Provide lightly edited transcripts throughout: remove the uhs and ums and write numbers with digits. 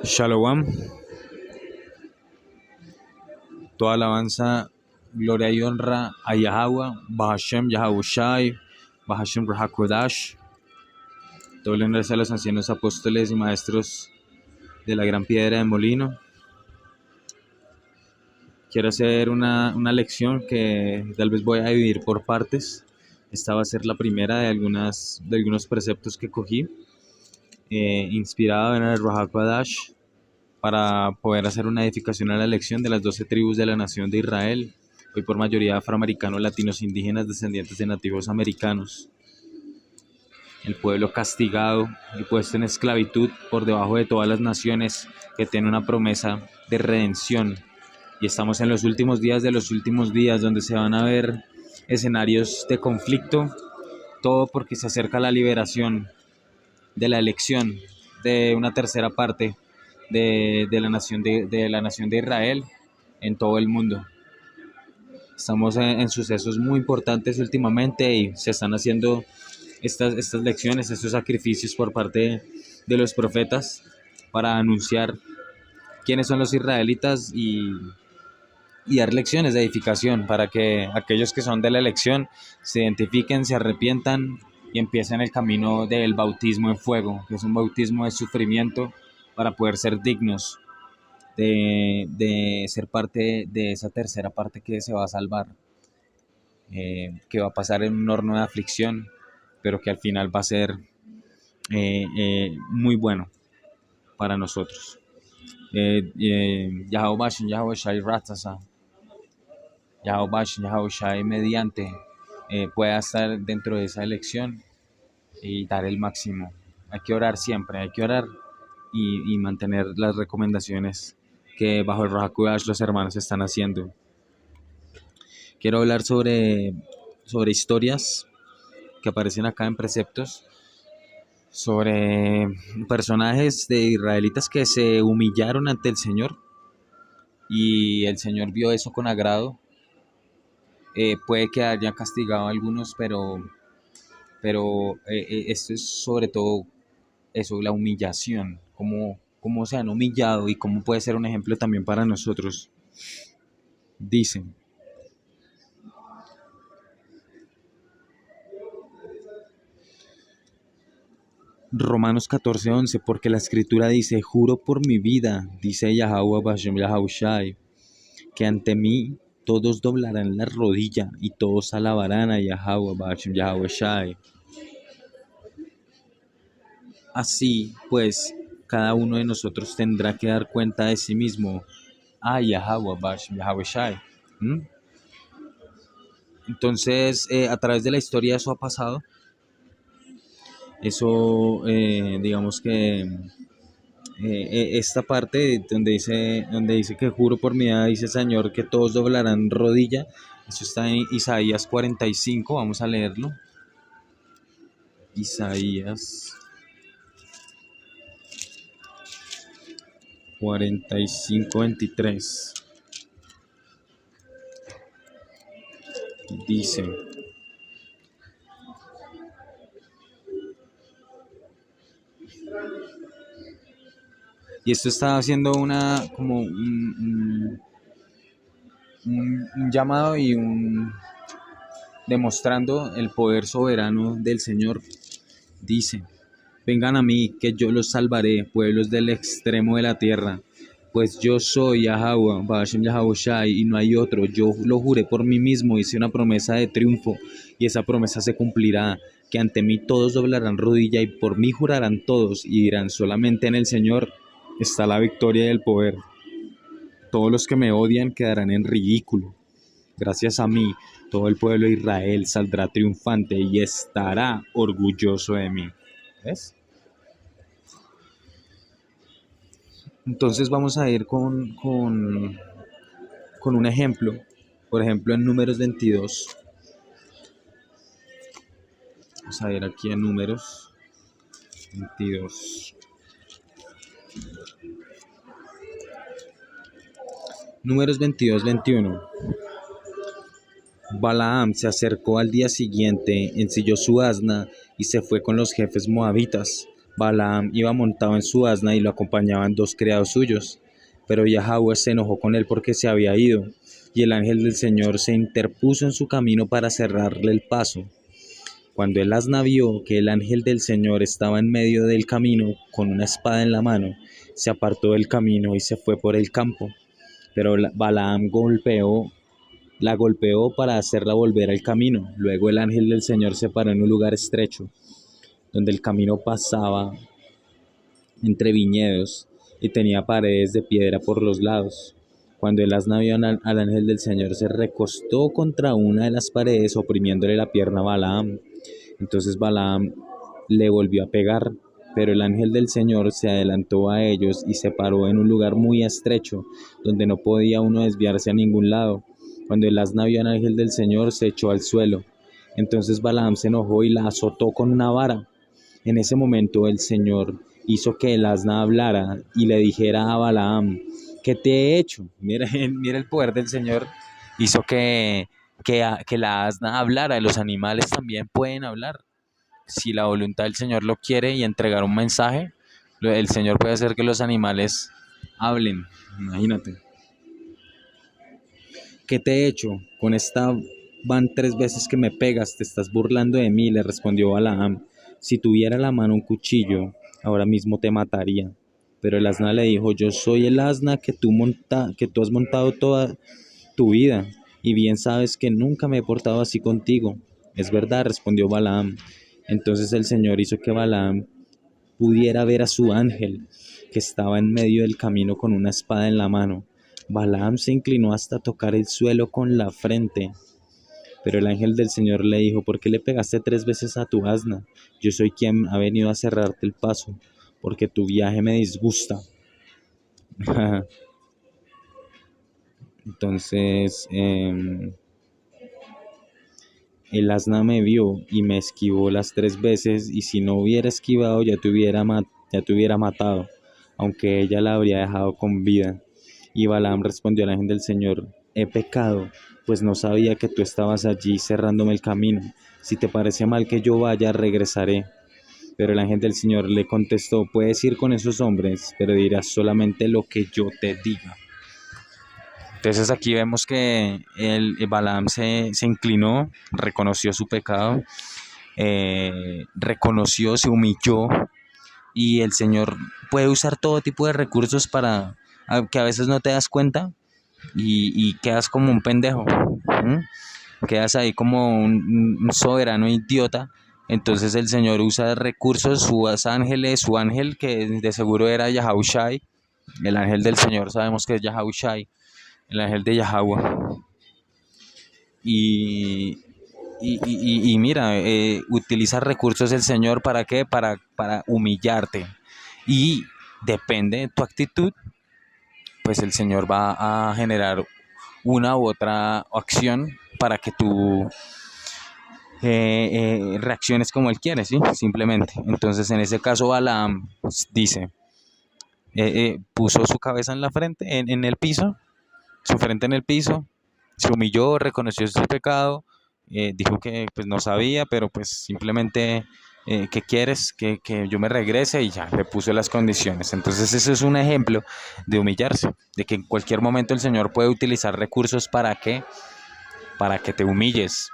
Shalom, toda alabanza, gloria y honra a Yahweh, Bahashem Yahavushai, Bahashem Rahakodash, todo el honor a los ancianos apóstoles y maestros de la gran piedra de molino. Quiero hacer una lección que tal vez voy a dividir por partes. Esta va a ser la primera de algunos preceptos que cogí, inspirado en el Rahakodash, para poder hacer una edificación a la elección de las 12 tribus de la nación de Israel, hoy por mayoría afroamericanos, latinos, indígenas, descendientes de nativos americanos. El pueblo castigado y puesto en esclavitud por debajo de todas las naciones, que tiene una promesa de redención. Y estamos en los últimos días de los últimos días, donde se van a ver escenarios de conflicto, todo porque se acerca la liberación de la elección de una tercera parte de la nación de Israel en todo el mundo. Estamos en sucesos muy importantes últimamente y se están haciendo estas lecciones, estos sacrificios por parte de los profetas para anunciar quiénes son los israelitas y dar lecciones de edificación para que aquellos que son de la elección se identifiquen, se arrepientan y empiecen el camino del bautismo en fuego, que es un bautismo de sufrimiento, para poder ser dignos de ser parte de esa tercera parte que se va a salvar, que va a pasar en un horno de aflicción, pero que al final va a ser muy bueno para nosotros. Yahweh Shai Ratasa, Yahweh Shai mediante pueda estar dentro de esa elección y dar el máximo. Hay que orar siempre, hay que orar y mantener las recomendaciones que bajo el Rahakudash los hermanos están haciendo. Quiero hablar sobre historias que aparecen acá en preceptos, sobre personajes de israelitas que se humillaron ante el Señor y el Señor vio eso con agrado. Puede que haya castigado a algunos, pero esto es sobre todo eso, la humillación, cómo se han humillado y cómo puede ser un ejemplo también para nosotros. Dicen: Romanos 14:11, porque la escritura dice: juro por mi vida, dice Yahweh Bashem Yahavushai, que ante mí todos doblarán la rodilla y todos alabarán a Yahweh Bashem Yahavushai. Así pues, cada uno de nosotros tendrá que dar cuenta de sí mismo a Yahweh Bashem Yahavushai. Entonces, a través de la historia eso ha pasado. Eso, digamos que esta parte donde dice que juro por mi vida, dice Señor, que todos doblarán rodilla. Eso está en Isaías 45, vamos a leerlo. Isaías 45:23. Dice: y esto está haciendo como un llamado y demostrando el poder soberano del Señor. Dice: vengan a mí, que yo los salvaré, pueblos del extremo de la tierra, pues yo soy Yahweh, Bashem Yahavushai, y no hay otro. Yo lo juré por mí mismo, hice una promesa de triunfo, y esa promesa se cumplirá, que ante mí todos doblarán rodilla, y por mí jurarán todos, y dirán: solamente en el Señor está la victoria y el poder. Todos los que me odian quedarán en ridículo. Gracias a mí, todo el pueblo de Israel saldrá triunfante y estará orgulloso de mí. ¿Ves? Entonces vamos a ir con un ejemplo. Por ejemplo, en Números 22. Vamos a ver aquí en Números 22. Números 22:21. Balaam se acercó al día siguiente, ensilló su asna y se fue con los jefes moabitas Balaam iba montado en su asna y lo acompañaban dos criados suyos. Pero Yahweh se enojó con él porque se había ido, y el ángel del Señor se interpuso en su camino para cerrarle el paso. Cuando el asna vio que el ángel del Señor estaba en medio del camino con una espada en la mano, se apartó del camino y se fue por el campo. Pero Balaam la golpeó para hacerla volver al camino. Luego el ángel del Señor se paró en un lugar estrecho, donde el camino pasaba entre viñedos y tenía paredes de piedra por los lados. Cuando el asna vio al ángel del Señor, se recostó contra una de las paredes, oprimiéndole la pierna a Balaam. Entonces Balaam le volvió a pegar, pero el ángel del Señor se adelantó a ellos y se paró en un lugar muy estrecho, donde no podía uno desviarse a ningún lado. Cuando el asna vio al ángel del Señor, se echó al suelo. Entonces Balaam se enojó y la azotó con una vara. En ese momento el Señor hizo que el asna hablara y le dijera a Balaam: ¿qué te he hecho? Mira, mira el poder del Señor. Hizo que la asna hablara. Los animales también pueden hablar. Si la voluntad del Señor lo quiere y entregar un mensaje, el Señor puede hacer que los animales hablen. Imagínate. ¿Qué te he hecho? Con esta van 3 veces que me pegas, te estás burlando de mí, le respondió Balaam. Si tuviera a la mano un cuchillo, ahora mismo te mataría. Pero el asna le dijo: yo soy el asna que tú has montado toda tu vida, y bien sabes que nunca me he portado así contigo. Es verdad, respondió Balaam. Entonces el Señor hizo que Balaam pudiera ver a su ángel, que estaba en medio del camino con una espada en la mano. Balaam se inclinó hasta tocar el suelo con la frente. Pero el ángel del Señor le dijo: ¿por qué le pegaste 3 veces a tu asna? Yo soy quien ha venido a cerrarte el paso, porque tu viaje me disgusta. Entonces, el asna me vio y me esquivó las 3 veces, y si no hubiera esquivado ya te hubiera matado, aunque ella la habría dejado con vida. Y Balaam respondió al ángel del Señor: he pecado, pues no sabía que tú estabas allí cerrándome el camino. Si te parece mal que yo vaya, regresaré. Pero el ángel del Señor le contestó: puedes ir con esos hombres, pero dirás solamente lo que yo te diga. Entonces aquí vemos que el Balaam se inclinó, reconoció su pecado, reconoció, se humilló, y el Señor puede usar todo tipo de recursos para que a veces no te das cuenta y quedas como un pendejo. Quedas ahí como un soberano idiota. Entonces el Señor usa recursos, sus ángeles, su ángel que de seguro era Yahushai, el ángel del Señor sabemos que es Yahushai, el ángel de Yahweh. Y, y mira, utiliza recursos el Señor ¿para qué? Para humillarte. Y depende de tu actitud, pues el Señor va a generar una u otra acción para que tú reacciones como Él quiere, ¿sí? Simplemente. Entonces, en ese caso, Balaam dice, puso su cabeza en la frente, en el piso, su frente en el piso, se humilló, reconoció su pecado, dijo que pues no sabía, pero pues simplemente, ¿qué quieres? Que yo me regrese, y ya, le puso las condiciones. Entonces eso es un ejemplo de humillarse, de que en cualquier momento el Señor puede utilizar recursos para que te humilles.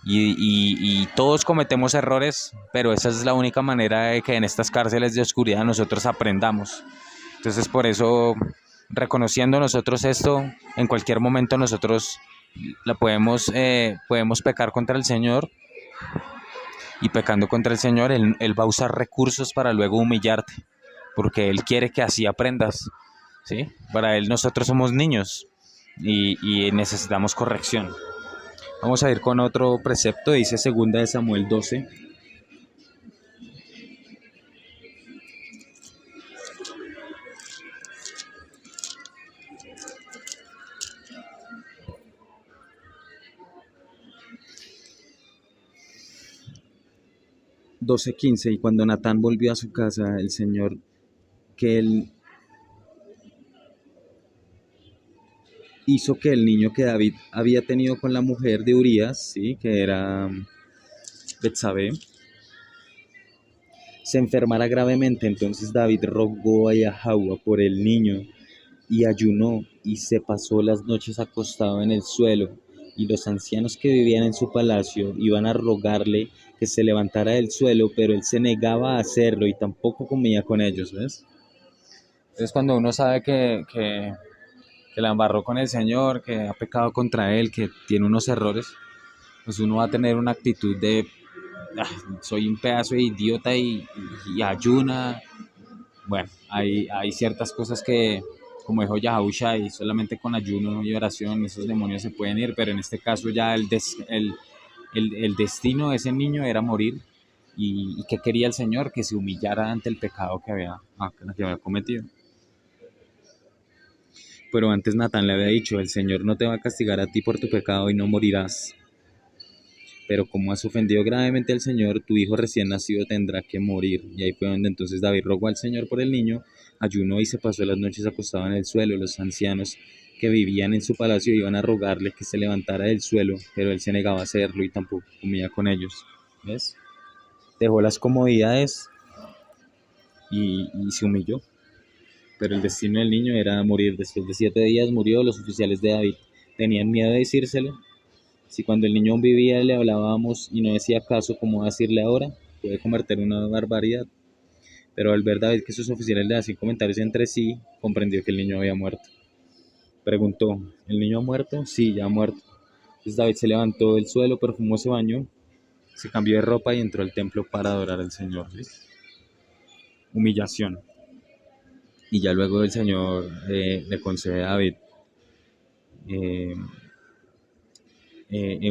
Y todos cometemos errores, pero esa es la única manera de que en estas cárceles de oscuridad nosotros aprendamos. Entonces por eso, reconociendo nosotros esto, en cualquier momento nosotros podemos pecar contra el Señor, y pecando contra el Señor, él va a usar recursos para luego humillarte, porque Él quiere que así aprendas, ¿sí? Para Él nosotros somos niños y necesitamos corrección. Vamos a ir con otro precepto, dice 2 Samuel 12. Doce 15. Y cuando Natán volvió a su casa, el Señor que él hizo que el niño que David había tenido con la mujer de Urías, ¿sí? Que era Betsabé, se enfermara gravemente. Entonces David rogó a Yahweh por el niño y ayunó y se pasó las noches acostado en el suelo. Y los ancianos que vivían en su palacio iban a rogarle que se levantara del suelo, pero él se negaba a hacerlo y tampoco comía con ellos, ¿ves? Entonces cuando uno sabe que la embarró con el Señor, que ha pecado contra Él, que tiene unos errores, pues uno va a tener una actitud de soy un pedazo de idiota y ayuna. Bueno, hay ciertas cosas que, como dijo Yahushua, y solamente con ayuno y oración esos demonios se pueden ir, pero en este caso ya el destino de ese niño era morir. ¿Y qué quería el Señor? Que se humillara ante el pecado que había cometido. Pero antes Natán le había dicho, el Señor no te va a castigar a ti por tu pecado y no morirás. Pero como has ofendido gravemente al Señor, tu hijo recién nacido tendrá que morir. Y ahí fue donde entonces David rogó al Señor por el niño, ayunó y se pasó las noches acostado en el suelo. Los ancianos que vivían en su palacio iban a rogarle que se levantara del suelo, pero él se negaba a hacerlo y tampoco comía con ellos. ¿Ves? Dejó las comodidades y se humilló. Pero el destino del niño era morir. Después de 7 días murió. Los oficiales de David tenían miedo de decírselo. Si cuando el niño aún vivía le hablábamos y no decía caso, ¿cómo decirle ahora? Puede convertir en una barbaridad. Pero al ver David que sus oficiales le hacían comentarios entre sí, comprendió que el niño había muerto. Preguntó, ¿el niño ha muerto? Sí, ya ha muerto. Entonces David se levantó del suelo, perfumó, se bañó, se cambió de ropa y entró al templo para adorar al Señor. ¿Ves? Humillación. Y ya luego el Señor le concede a David eh,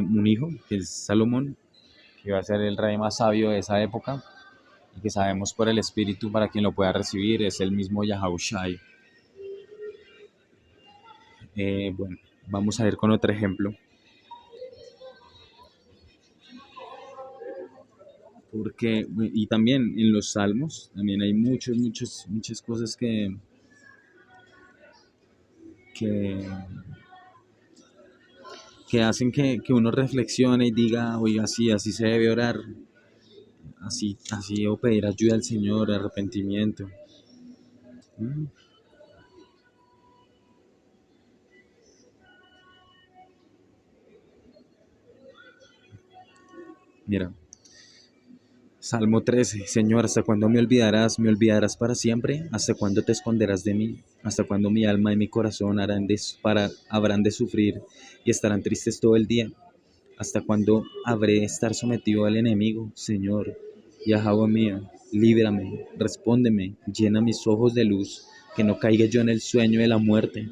un hijo, que es Salomón, que va a ser el rey más sabio de esa época, y que sabemos por el Espíritu para quien lo pueda recibir, es el mismo Yahushai. Bueno, vamos a ver con otro ejemplo, porque, y también en los Salmos, también hay muchas cosas que, que hacen que uno reflexione y diga, oiga, sí, así se debe orar, así o pedir ayuda al Señor, arrepentimiento. ¿Mm? Mira, Salmo 13. Señor, ¿hasta cuándo me olvidarás? ¿Me olvidarás para siempre? ¿Hasta cuándo te esconderás de mí? ¿Hasta cuándo mi alma y mi corazón habrán de sufrir y estarán tristes todo el día? ¿Hasta cuándo habré de estar sometido al enemigo? Señor, Yahweh mío, líbrame, respóndeme, llena mis ojos de luz, que no caiga yo en el sueño de la muerte,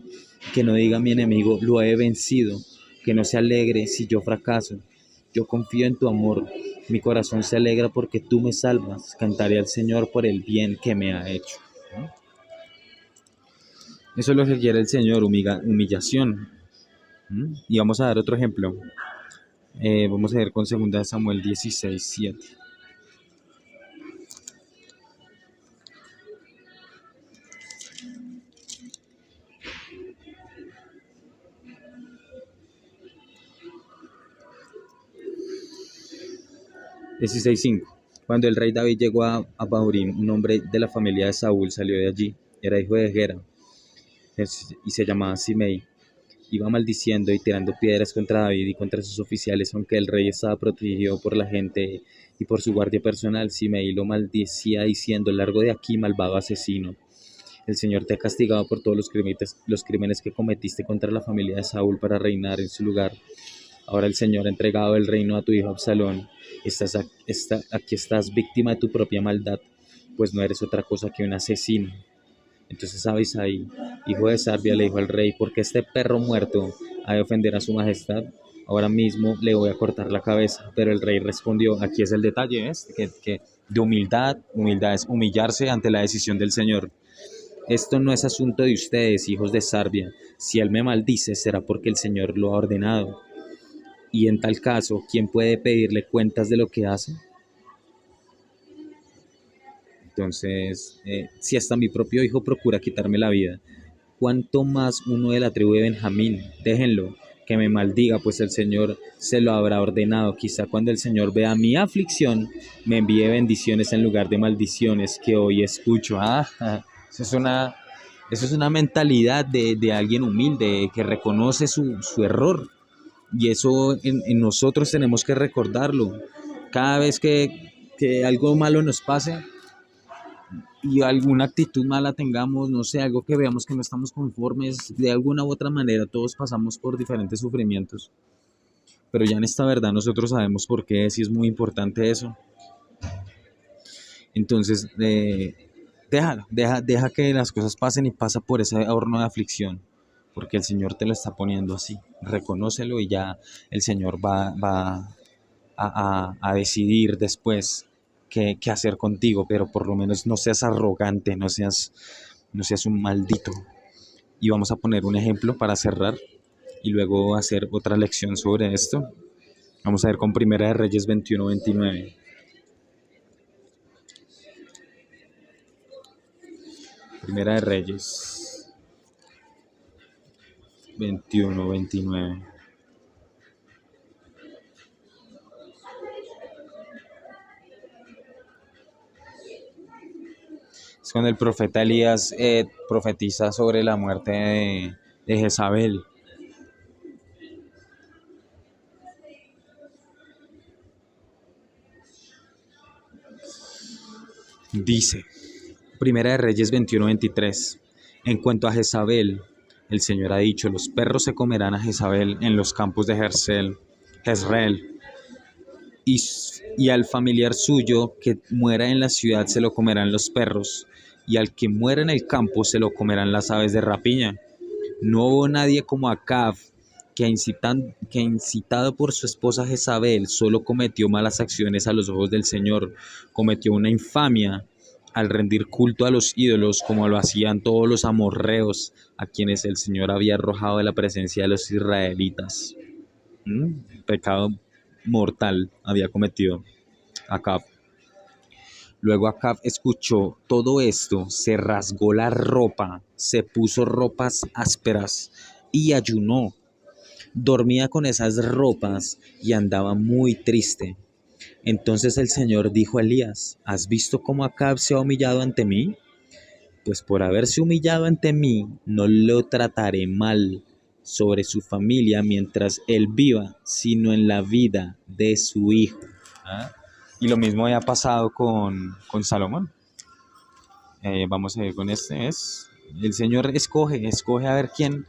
que no diga mi enemigo, lo he vencido, que no se alegre si yo fracaso. Yo confío en tu amor, mi corazón se alegra porque tú me salvas, cantaré al Señor por el bien que me ha hecho. ¿No? Eso es lo que quiere el Señor, humillación. ¿Mm? Y vamos a dar otro ejemplo. Vamos a ver con 2 Samuel 16:7. 16:5. Cuando el rey David llegó a Bahurim, un hombre de la familia de Saúl salió de allí. Era hijo de Gera y se llamaba Simei. Iba maldiciendo y tirando piedras contra David y contra sus oficiales, aunque el rey estaba protegido por la gente y por su guardia personal. Simei lo maldecía diciendo, largo de aquí, malvado asesino. El Señor te ha castigado por todos los crímenes que cometiste contra la familia de Saúl para reinar en su lugar. Ahora el Señor ha entregado el reino a tu hijo Absalón. Aquí estás víctima de tu propia maldad, pues no eres otra cosa que un asesino. Entonces Abisai, hijo de Sarbia, le dijo al rey, ¿por qué este perro muerto ha de ofender a su majestad? Ahora mismo le voy a cortar la cabeza. Pero el rey respondió, aquí es el detalle, ¿ves? Que de humildad es humillarse ante la decisión del Señor. Esto no es asunto de ustedes, hijos de Sarbia. Si él me maldice, será porque el Señor lo ha ordenado. Y en tal caso, ¿quién puede pedirle cuentas de lo que hace? Entonces, si hasta mi propio hijo procura quitarme la vida, ¿cuánto más uno de la tribu de Benjamín? Déjenlo, que me maldiga, pues el Señor se lo habrá ordenado. Quizá cuando el Señor vea mi aflicción, me envíe bendiciones en lugar de maldiciones que hoy escucho. Eso es eso es una mentalidad de alguien humilde que reconoce su error. Y eso en nosotros tenemos que recordarlo. Cada vez que algo malo nos pase y alguna actitud mala tengamos, no sé, algo que veamos que no estamos conformes, de alguna u otra manera, todos pasamos por diferentes sufrimientos. Pero ya en esta verdad nosotros sabemos por qué, sí es muy importante eso. Entonces, deja que las cosas pasen y pasa por ese horno de aflicción, porque el Señor te lo está poniendo así. Reconócelo y ya el Señor va a decidir después qué hacer contigo, pero por lo menos no seas arrogante, no seas un maldito. Y vamos a poner un ejemplo para cerrar y luego hacer otra lección sobre esto. Vamos a ver con Primera de Reyes 21-29. Primera de Reyes 21-29. Es cuando el profeta Elías profetiza sobre la muerte de Jezabel. Dice, Primera de Reyes 21-23. En cuanto a Jezabel, el Señor ha dicho, los perros se comerán a Jezabel en los campos de Jezreel, y al familiar suyo que muera en la ciudad se lo comerán los perros, y al que muera en el campo se lo comerán las aves de rapiña. No hubo nadie como Acab, que incitado por su esposa Jezabel, solo cometió malas acciones a los ojos del Señor, cometió una infamia al rendir culto a los ídolos, como lo hacían todos los amorreos, a quienes el Señor había arrojado de la presencia de los israelitas. Pecado mortal había cometido Acab. Luego Acab escuchó todo esto, se rasgó la ropa, se puso ropas ásperas y ayunó. Dormía con esas ropas y andaba muy triste. Entonces el Señor dijo a Elías, ¿has visto cómo Acab se ha humillado ante mí? Pues por haberse humillado ante mí, no lo trataré mal sobre su familia mientras él viva, sino en la vida de su hijo. Y lo mismo ha pasado con Salomón. Vamos a ver con el Señor escoge a ver quién,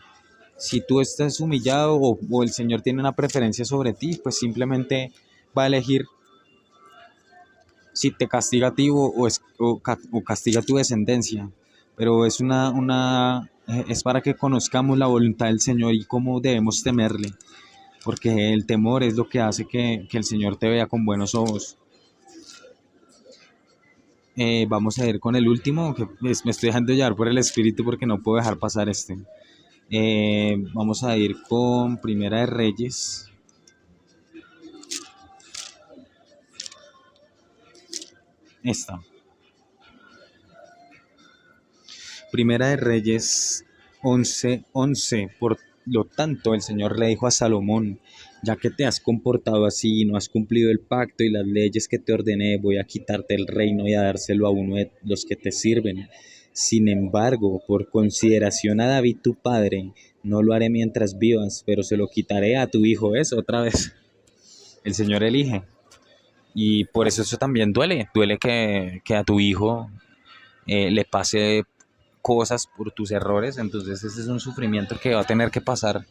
si tú estás humillado o el Señor tiene una preferencia sobre ti, pues simplemente va a elegir si te castiga a ti o castiga a tu descendencia. Pero es para que conozcamos la voluntad del Señor y cómo debemos temerle, porque el temor es lo que hace que el Señor te vea con buenos ojos. Vamos a ir con el último, que me estoy dejando llevar por el Espíritu porque no puedo dejar pasar este. Vamos a ir con Primera de Reyes. Esta. Primera de Reyes 11:11. Por lo tanto, el Señor le dijo a Salomón, ya que te has comportado así y no has cumplido el pacto y las leyes que te ordené, voy a quitarte el reino y a dárselo a uno de los que te sirven. Sin embargo, por consideración a David tu padre, no lo haré mientras vivas, pero se lo quitaré a tu hijo. ¿Ves? Otra vez. El Señor elige. Y por eso también duele que a tu hijo le pase cosas por tus errores. Entonces ese es un sufrimiento que va a tener que pasar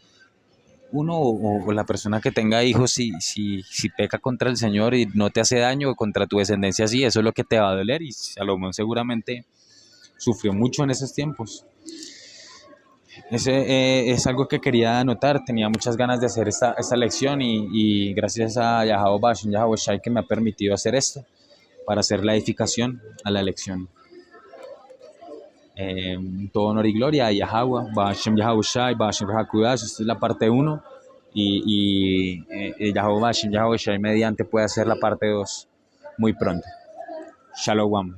uno o la persona que tenga hijos si peca contra el Señor y no te hace daño, contra tu descendencia, sí, eso es lo que te va a doler. Y Salomón seguramente sufrió mucho en esos tiempos. Es algo que quería anotar, tenía muchas ganas de hacer esta lección y gracias a Yahweh Bashem, Yahweh Shai, que me ha permitido hacer esto para hacer la edificación a la lección. Todo honor y gloria a Yahweh, Bashem Yahweh Shai, Bashem Rahakudash. Esta es la parte 1 y Yahweh Bashem Yahweh Shai mediante puede hacer la parte 2 muy pronto. Shalom.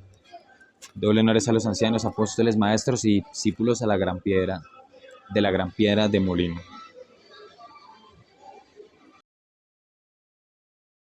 Doble honores a los ancianos, apóstoles, maestros y discípulos a la gran piedra de la gran piedra de molino.